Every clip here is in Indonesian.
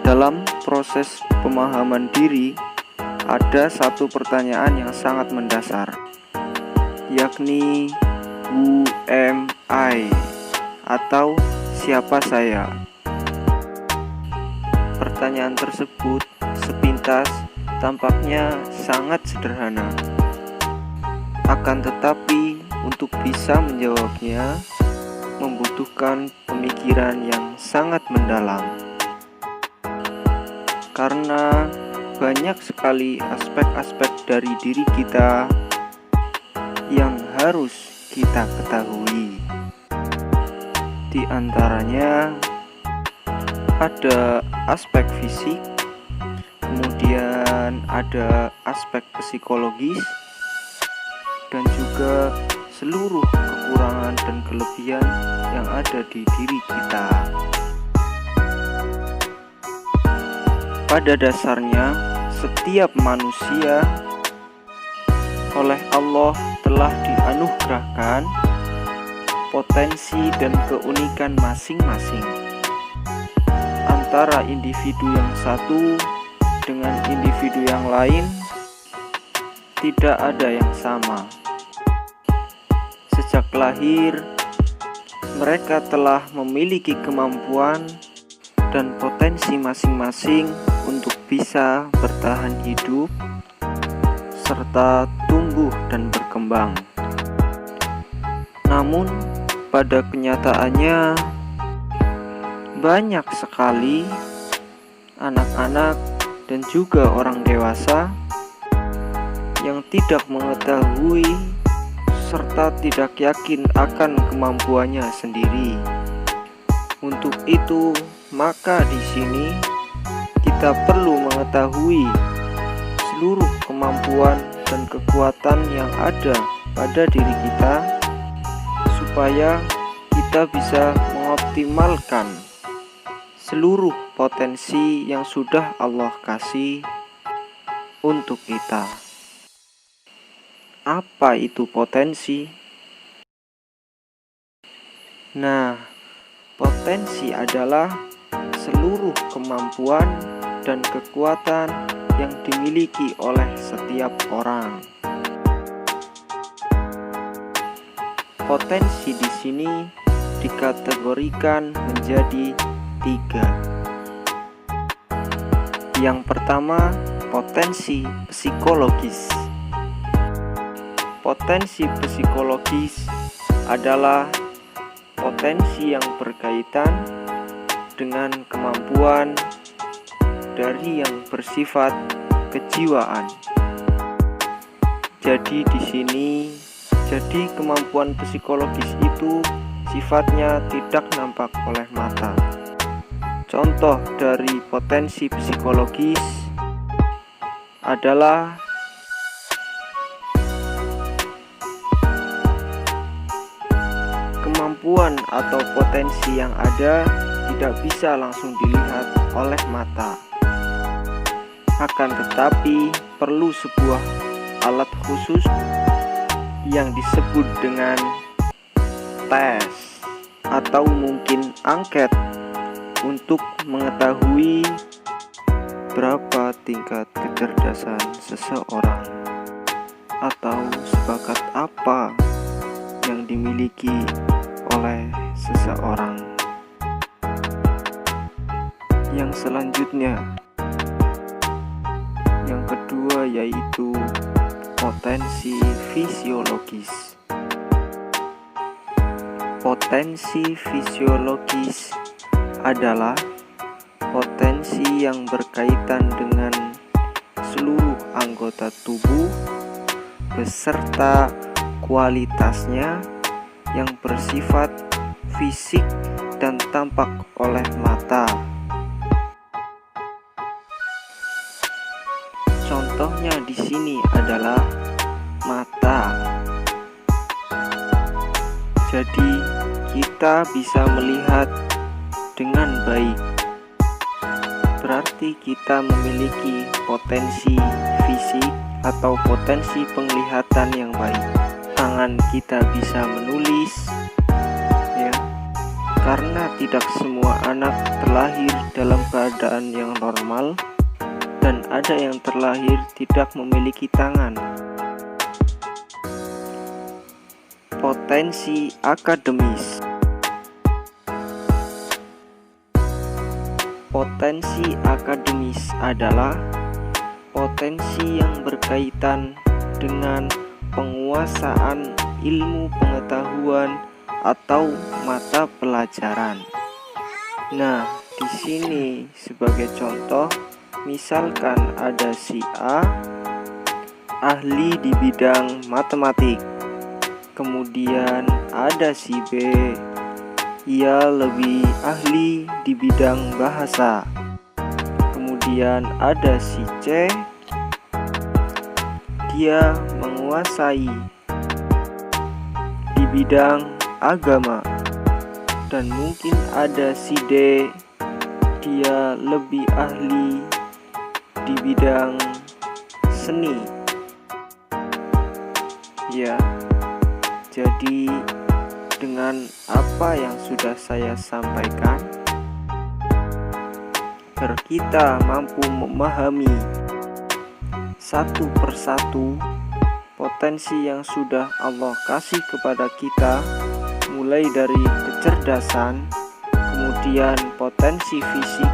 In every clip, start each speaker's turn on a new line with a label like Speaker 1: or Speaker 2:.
Speaker 1: Dalam proses pemahaman diri, ada satu pertanyaan yang sangat mendasar, yakni who am I, atau siapa saya. Pertanyaan tersebut sepintas tampaknya sangat sederhana. Akan tetapi, untuk bisa menjawabnya membutuhkan pemikiran yang sangat mendalam. Karena banyak sekali aspek-aspek dari diri kita yang harus kita ketahui. Di antaranya ada aspek fisik, kemudian ada aspek psikologis, dan juga seluruh kekurangan dan kelebihan yang ada di diri kita. Pada dasarnya, setiap manusia oleh Allah telah dianugerahkan potensi dan keunikan masing-masing. Antara individu yang satu dengan individu yang lain tidak ada yang sama. Sejak lahir, mereka telah memiliki kemampuan dan potensi masing-masing untuk bisa bertahan hidup serta tumbuh dan berkembang. Namun, pada kenyataannya banyak sekali anak-anak dan juga orang dewasa yang tidak mengetahui serta tidak yakin akan kemampuannya sendiri. Untuk itu, maka di sini kita perlu mengetahui seluruh kemampuan dan kekuatan yang ada pada diri kita supaya kita bisa mengoptimalkan seluruh potensi yang sudah Allah kasih untuk kita. Apa itu potensi? Nah, potensi adalah seluruh kemampuan dan kekuatan yang dimiliki oleh setiap orang. Potensi di sini dikategorikan menjadi 3. Yang pertama, potensi psikologis. Potensi psikologis adalah potensi yang berkaitan dengan kemampuan dari yang bersifat kejiwaan. Jadi di sini, kemampuan psikologis itu sifatnya tidak nampak oleh mata. Contoh dari potensi psikologis adalah kemampuan atau potensi yang ada tidak bisa langsung dilihat oleh mata. Akan tetapi perlu sebuah alat khusus yang disebut dengan tes atau mungkin angket untuk mengetahui berapa tingkat kecerdasan seseorang atau sebakat apa yang dimiliki oleh seseorang. Yang selanjutnya, yang kedua yaitu potensi fisiologis. Potensi fisiologis adalah potensi yang berkaitan dengan seluruh anggota tubuh beserta kualitasnya yang bersifat fisik dan tampak oleh mata. Contohnya di sini adalah mata. Jadi, kita bisa melihat dengan baik. Berarti kita memiliki potensi fisik atau potensi penglihatan yang baik. Tangan kita bisa menulis, ya. karena tidak semua anak terlahir dalam keadaan yang normal dan ada yang terlahir tidak memiliki tangan. Potensi akademis. Potensi akademis adalah potensi yang berkaitan dengan penguasaan ilmu pengetahuan atau mata pelajaran. Nah, di sini sebagai contoh, misalkan ada si A ahli di bidang matematik, kemudian ada si B, ia lebih ahli di bidang bahasa. Kemudian ada si C, dia menguasai di bidang agama. Dan mungkin ada si D, dia lebih ahli di bidang seni. Ya, jadi dengan apa yang sudah saya sampaikan, agar kita mampu memahami satu persatu potensi yang sudah Allah kasih kepada kita, mulai dari kecerdasan, kemudian potensi fisik,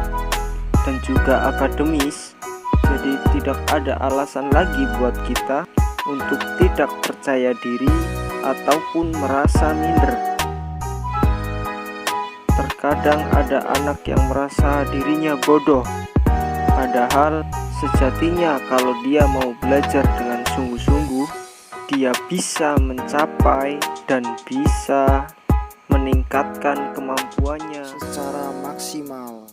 Speaker 1: dan juga akademis. Jadi tidak ada alasan lagi buat kita untuk tidak percaya diri ataupun merasa minder. Terkadang ada anak yang merasa dirinya bodoh, padahal sejatinya kalau dia mau belajar dengan sungguh-sungguh, dia bisa mencapai dan bisa meningkatkan kemampuannya secara maksimal.